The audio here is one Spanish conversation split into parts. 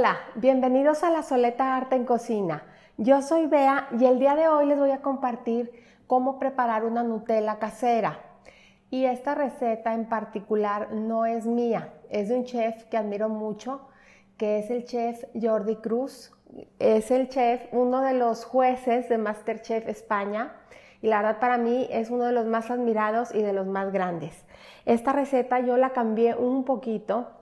Hola, bienvenidos a La Soleta Arte en Cocina. Yo soy Bea y el día de hoy les voy a compartir cómo preparar una Nutella casera. Y esta receta en particular no es mía, es de un chef que admiro mucho, que es el chef Jordi Cruz. Es el chef, uno de los jueces de MasterChef España, y la verdad para mí es uno de los más admirados y de los más grandes. Esta receta yo la cambié un poquito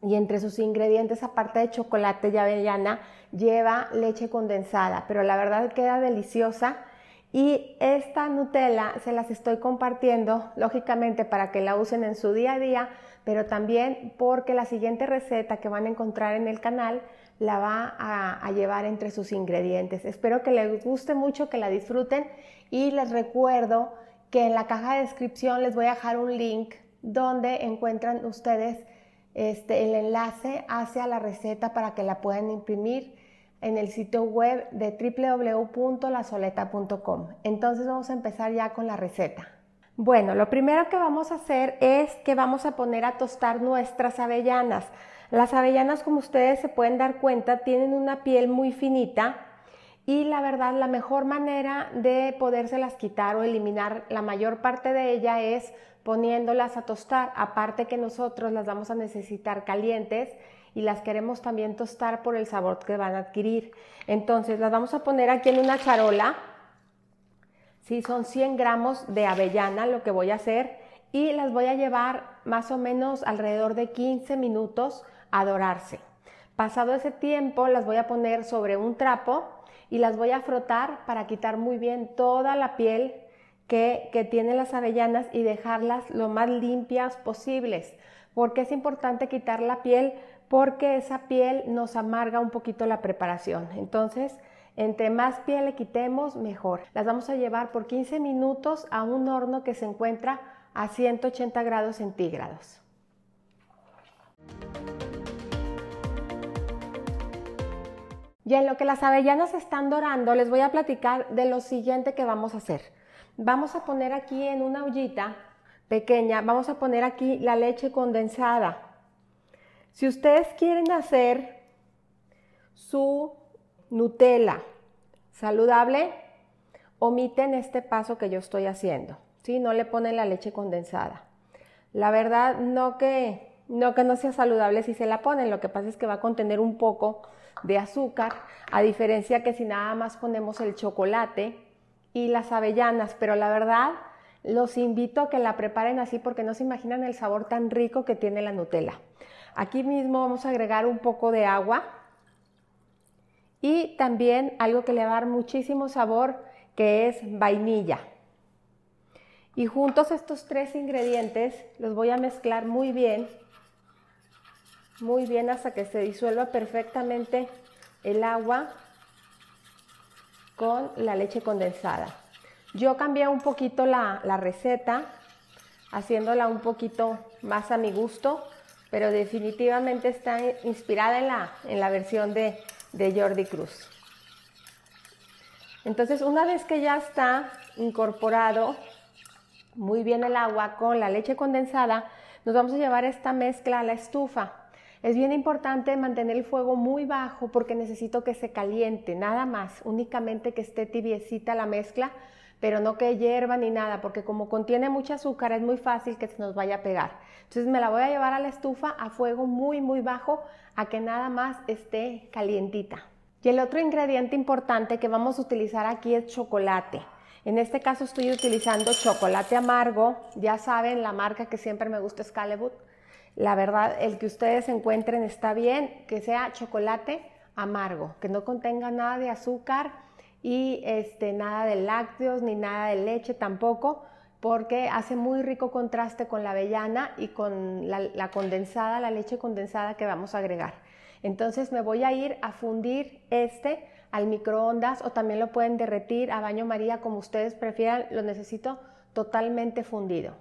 y entre sus ingredientes, aparte de chocolate y avellana, lleva leche condensada, pero la verdad queda deliciosa. Y esta Nutella se las estoy compartiendo, lógicamente, para que la usen en su día a día, pero también porque la siguiente receta que van a encontrar en el canal la va a llevar entre sus ingredientes. Espero que les guste mucho, que la disfruten, y les recuerdo que en la caja de descripción les voy a dejar un link donde encuentran ustedes el enlace hacia la receta para que la puedan imprimir en el sitio web de www.lasoleta.com. Entonces vamos a empezar ya con la receta. Bueno, lo primero que vamos a hacer es que vamos a poner a tostar nuestras avellanas. Las avellanas, como ustedes se pueden dar cuenta, tienen una piel muy finita y la verdad la mejor manera de podérselas quitar o eliminar la mayor parte de ella es poniéndolas a tostar. Aparte que nosotros las vamos a necesitar calientes y las queremos también tostar por el sabor que van a adquirir. Entonces las vamos a poner aquí en una charola. Sí, son 100 gramos de avellana lo que voy a hacer, y las voy a llevar más o menos alrededor de 15 minutos a dorarse. Pasado ese tiempo las voy a poner sobre un trapo y las voy a frotar para quitar muy bien toda la piel que tienen las avellanas y dejarlas lo más limpias posibles. Porque es importante quitar la piel, porque esa piel nos amarga un poquito la preparación. Entonces, entre más piel le quitemos, mejor. Las vamos a llevar por 15 minutos a un horno que se encuentra a 180 grados centígrados. Y en lo que las avellanas se están dorando, les voy a platicar de lo siguiente que vamos a hacer. Vamos a poner aquí en una ollita pequeña, vamos a poner aquí la leche condensada. Si ustedes quieren hacer su Nutella saludable, omiten este paso que yo estoy haciendo, ¿sí? No le ponen la leche condensada. La verdad, no que no sea saludable si se la ponen, lo que pasa es que va a contener un poco de azúcar, a diferencia que si nada más ponemos el chocolate y las avellanas, pero la verdad los invito a que la preparen así porque no se imaginan el sabor tan rico que tiene la Nutella. Aquí mismo vamos a agregar un poco de agua y también algo que le va a dar muchísimo sabor, que es vainilla. Y juntos estos tres ingredientes los voy a mezclar muy bien hasta que se disuelva perfectamente el agua con la leche condensada. Yo cambié un poquito la receta, haciéndola un poquito más a mi gusto, pero definitivamente está inspirada en la versión de Jordi Cruz. Entonces, una vez que ya está incorporado muy bien el agua con la leche condensada, nos vamos a llevar esta mezcla a la estufa. Es bien importante mantener el fuego muy bajo porque necesito que se caliente, nada más, únicamente que esté tibiecita la mezcla, pero no que hierva ni nada, porque como contiene mucho azúcar es muy fácil que se nos vaya a pegar. Entonces me la voy a llevar a la estufa a fuego muy bajo, a que nada más esté calientita. Y el otro ingrediente importante que vamos a utilizar aquí es chocolate. En este caso estoy utilizando chocolate amargo, ya saben, la marca que siempre me gusta es Callebaut. La verdad, el que ustedes encuentren está bien, que sea chocolate amargo, que no contenga nada de azúcar y nada de lácteos ni nada de leche tampoco, porque hace muy rico contraste con la avellana y con la condensada, la leche condensada que vamos a agregar. Entonces me voy a ir a fundir al microondas, o también lo pueden derretir a baño María, como ustedes prefieran. Lo necesito totalmente fundido.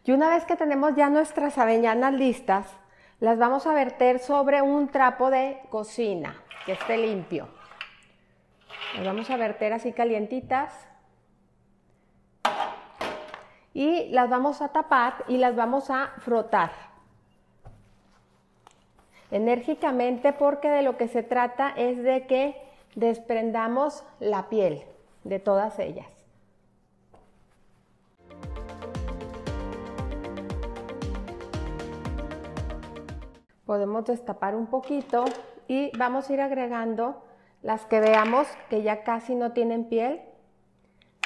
Y una vez que tenemos ya nuestras avellanas listas, las vamos a verter sobre un trapo de cocina que esté limpio. Las vamos a verter así calientitas y las vamos a tapar y las vamos a frotar. enérgicamente, porque de lo que se trata es de que desprendamos la piel de todas ellas. Podemos destapar un poquito y vamos a ir agregando las que veamos que ya casi no tienen piel.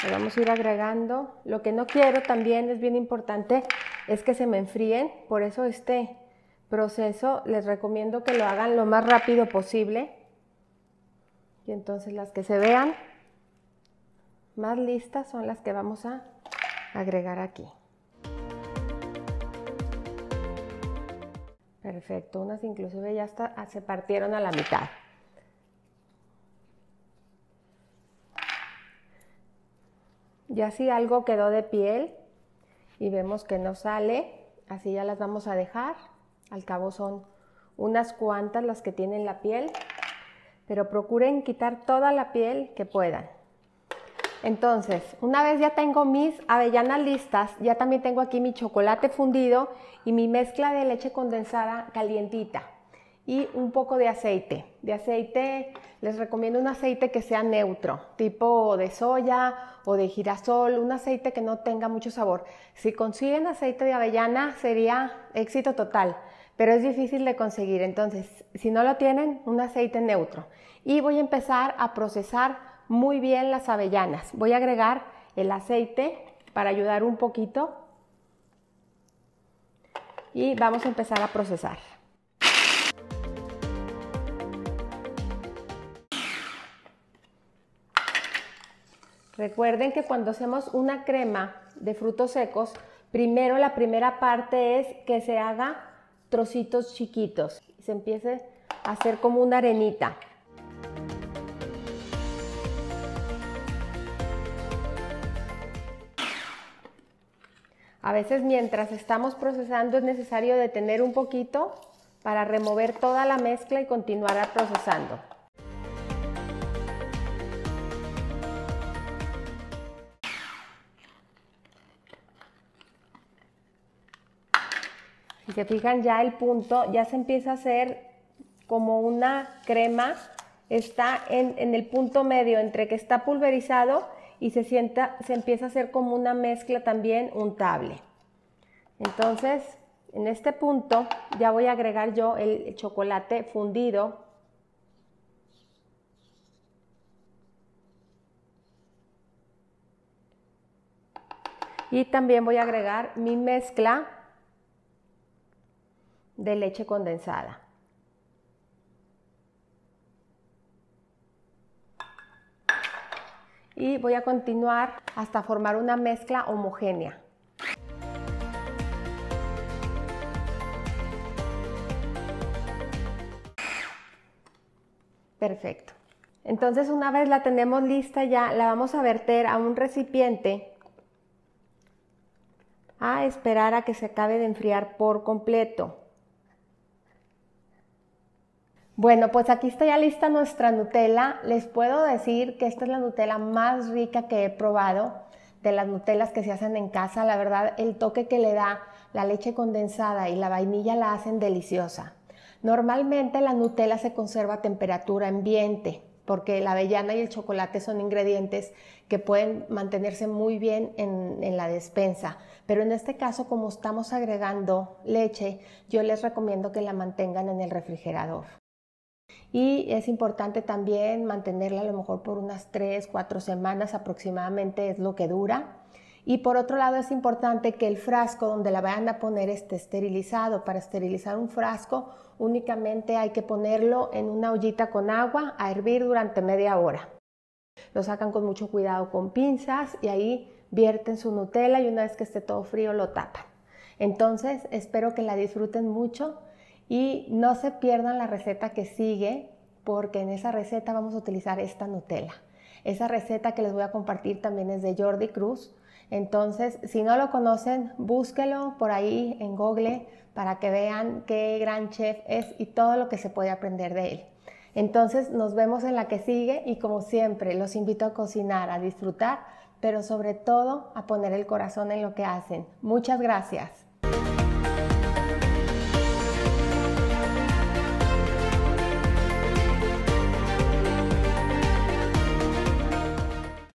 Le vamos a ir agregando. Lo que no quiero también, es bien importante, es que se me enfríen. Por eso este proceso les recomiendo que lo hagan lo más rápido posible. Y entonces las que se vean más listas son las que vamos a agregar aquí. Perfecto, unas inclusive ya hasta se partieron a la mitad. Ya si algo quedó de piel y vemos que no sale, así ya las vamos a dejar. Al cabo son unas cuantas las que tienen la piel, pero procuren quitar toda la piel que puedan. Entonces, una vez ya tengo mis avellanas listas, ya también tengo aquí mi chocolate fundido y mi mezcla de leche condensada calientita y un poco de aceite. De aceite, les recomiendo un aceite que sea neutro, tipo de soya o de girasol, un aceite que no tenga mucho sabor. Si consiguen aceite de avellana sería éxito total, pero es difícil de conseguir. Entonces, si no lo tienen, un aceite neutro. Y voy a empezar a procesar muy bien las avellanas. Voy a agregar el aceite para ayudar un poquito y vamos a empezar a procesar. Recuerden que cuando hacemos una crema de frutos secos, primero la primera parte es que se haga trocitos chiquitos y se empiece a hacer como una arenita. A veces mientras estamos procesando es necesario detener un poquito para remover toda la mezcla y continuar procesando. Si se fijan, ya el punto ya se empieza a hacer como una crema, está en el punto medio entre que está pulverizado y se empieza a hacer como una mezcla también untable. Entonces, en este punto ya voy a agregar yo el chocolate fundido. Y también voy a agregar mi mezcla de leche condensada. Y voy a continuar hasta formar una mezcla homogénea. Perfecto. Entonces, una vez la tenemos lista ya, la vamos a verter a un recipiente a esperar a que se acabe de enfriar por completo. Bueno, pues aquí está ya lista nuestra Nutella. Les puedo decir que esta es la Nutella más rica que he probado, de las Nutellas que se hacen en casa. La verdad, el toque que le da la leche condensada y la vainilla la hacen deliciosa. Normalmente la Nutella se conserva a temperatura ambiente, porque la avellana y el chocolate son ingredientes que pueden mantenerse muy bien en la despensa. Pero en este caso, como estamos agregando leche, yo les recomiendo que la mantengan en el refrigerador. Y es importante también mantenerla a lo mejor por unas 3-4 semanas aproximadamente, es lo que dura. Y por otro lado es importante que el frasco donde la vayan a poner esté esterilizado. Para esterilizar un frasco únicamente hay que ponerlo en una ollita con agua a hervir durante media hora. Lo sacan con mucho cuidado con pinzas y ahí vierten su Nutella y una vez que esté todo frío lo tapan. Entonces espero que la disfruten mucho. Y no se pierdan la receta que sigue, porque en esa receta vamos a utilizar esta Nutella. Esa receta que les voy a compartir también es de Jordi Cruz. Entonces, si no lo conocen, búsquelo por ahí en Google para que vean qué gran chef es y todo lo que se puede aprender de él. Entonces, nos vemos en la que sigue y como siempre, los invito a cocinar, a disfrutar, pero sobre todo a poner el corazón en lo que hacen. Muchas gracias.